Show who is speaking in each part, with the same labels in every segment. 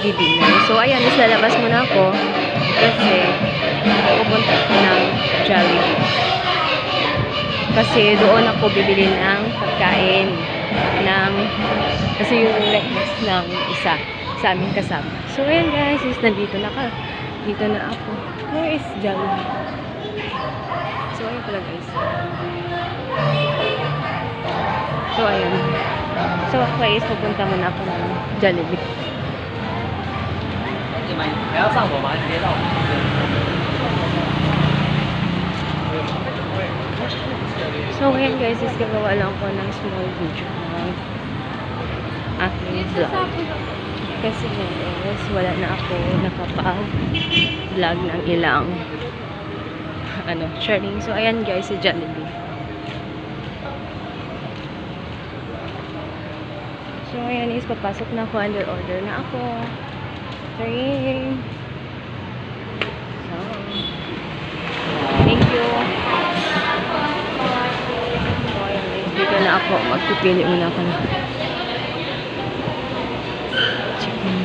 Speaker 1: magdi-dinner. So, ayan, is lalabas muna ako kasi pupunta ako ng Jollibee. Kasi doon ako bibili ng pagkain kasi yung request ng isa sa aming kasama. So, ayan guys, is nandito na ako. Where is Jollibee? So, ayan pala guys. So, ayan. So, ako is pupunta muna ako ng Jollibee. So, ngayon guys, is gagawa lang ko ng small video ng aking vlog. Kasi guys, wala na ako nakapag-vlog ng ilang sharing. So, ayan guys, si Jollibee. So, ayan is papasok na ako. Under order na ako. Sorry. So, thank you. So, ayan is dito na ako. Magpipili muna ako na chicken.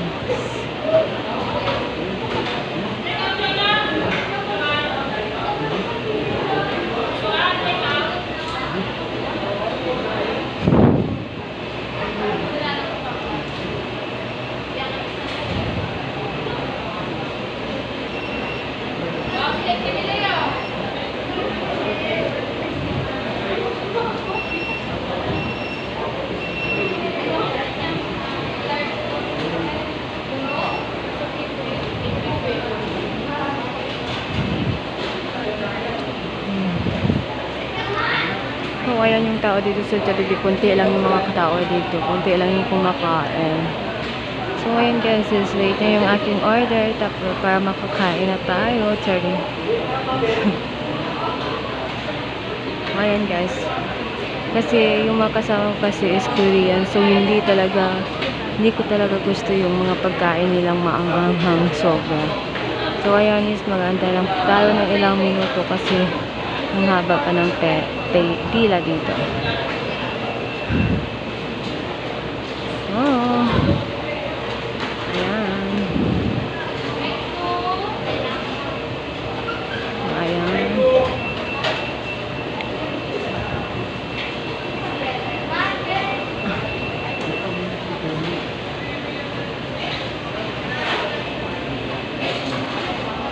Speaker 1: So, ayan yung tao dito sa Jollibee. Kunti lang yung mga tao dito. Kunti lang yung kumakain. So, ayan guys, is late na yung aking order. Tapos, para makakain na tayo. Sorry. Ayan guys. Kasi yung mga kasama kasi is Korean. So, hindi ko talaga gusto yung mga pagkain nilang maanghang sobra. So, ayan is mag-aantay lang tayo ng ilang minuto kasi ang haba pa ng pila dito. Oh. Ayan. Ayan.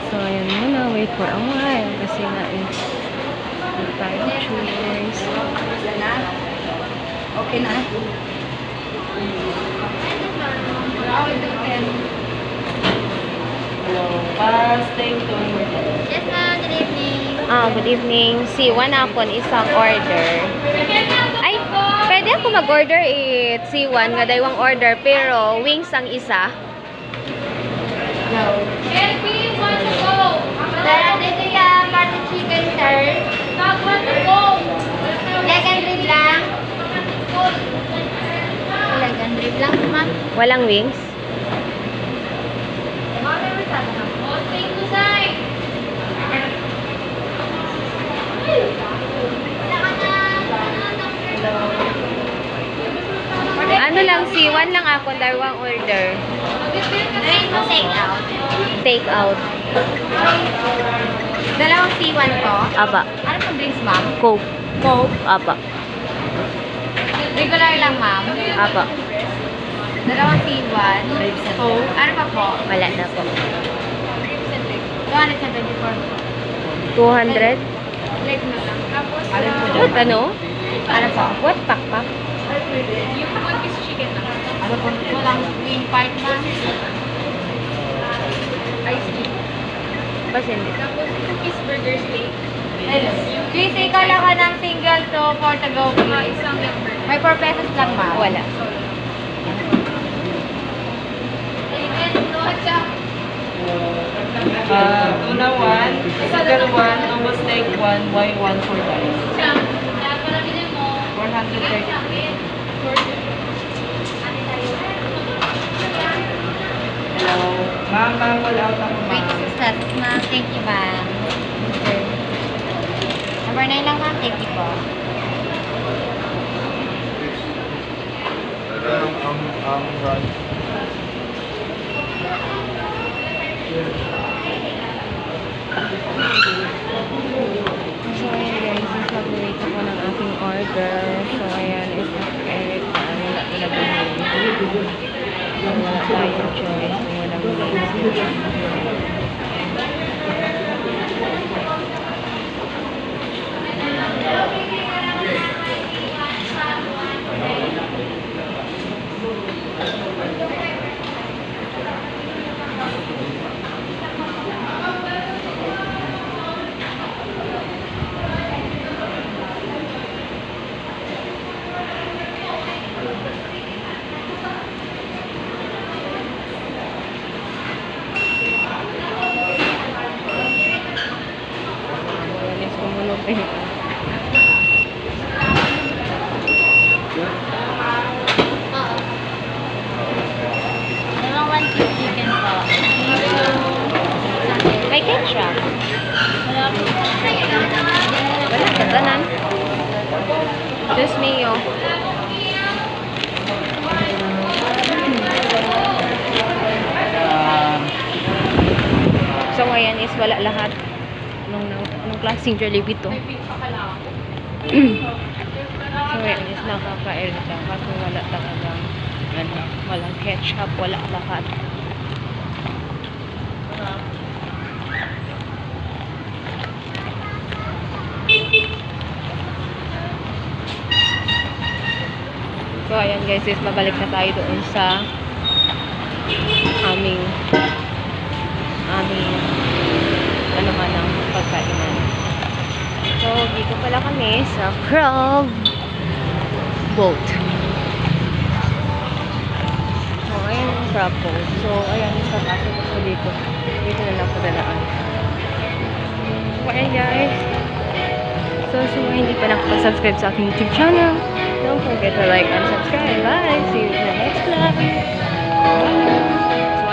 Speaker 1: So, ayan muna. Wait for a while kasi nga tayo choose.
Speaker 2: Okay na? Hello. Steak to
Speaker 3: Yes, ma'am. Good evening.
Speaker 1: Good evening. C1 ako isang order. Ay, pwede ako mag-order C1 nga daywang order pero wings ang isa.
Speaker 2: No.
Speaker 3: LP, want to go. Sir, dito yung party chicken, sir. Dog want to go. Leg and rib lang. Leg and rib lang, ma'am.
Speaker 1: Walang wings.
Speaker 3: Oh, thank you, sir.
Speaker 1: Ano lang, C1 lang ako, dalawang order.
Speaker 3: Take out.
Speaker 1: Take out.
Speaker 3: Dalawang C1 ko.
Speaker 1: Aba.
Speaker 3: Ano pong drinks, ma'am?
Speaker 1: Coke.
Speaker 3: Coke.
Speaker 1: Aba.
Speaker 3: Regular lang, ma'am.
Speaker 1: Aba.
Speaker 3: Dalawang C1. Coke. Ano pa po?
Speaker 1: Wala na po.
Speaker 3: 274.
Speaker 1: 200?
Speaker 3: Leg na lang. Tapos,
Speaker 1: What ano?
Speaker 3: ano po?
Speaker 1: What pakpak?
Speaker 3: Yung one piece chicken lang.
Speaker 2: Ano po?
Speaker 3: Walang wing part, ma'am. Ice cream.
Speaker 1: Pasindi.
Speaker 3: Tapos, 2-piece burger steak. Please, ikaw lang ka ng single to for the go. Isang burger. May 4 pesos lang, ma'am.
Speaker 1: Wala.
Speaker 2: Tuna 1, chicken 1, combo steak 1, Y 1 for guys. 430. Hello. Ma'am, wala out ako,
Speaker 3: Wait,
Speaker 2: ma'am.
Speaker 3: success, ma'am. Thank you, ma'am. Number 9 lang, ma'am. Thank you po.
Speaker 1: So, ayan guys, is mag-wait ako ng aking order. So, ayan, is Eric. Wala talaga yun. So, wala tayong choice. So, walang choice. Ayan, is kumunog eh.
Speaker 3: Dalawang 1 chicken po.
Speaker 1: May ketchup.
Speaker 3: Wala po.
Speaker 1: Wala, katanan. Just mayo. So, ngayon is wala lahat nung klaseng Jollibee to. So, ngayon is nakaka-irita kasi wala talagang walang ketchup, wala lahat. So, ayan guys, is mabalik na tayo doon sa aming ano man ang pagkainan. So, dito pala kami sa Crab Boat. So, ayan yung Crab Boat. So, ayan yung papasok ko dito. Dito na lang padalaan. So, ayan guys. So, sa mga hindi pa nakapag-subscribe sa aking YouTube channel, don't forget to like and subscribe. Bye! See you in the next vlog. Bye! So,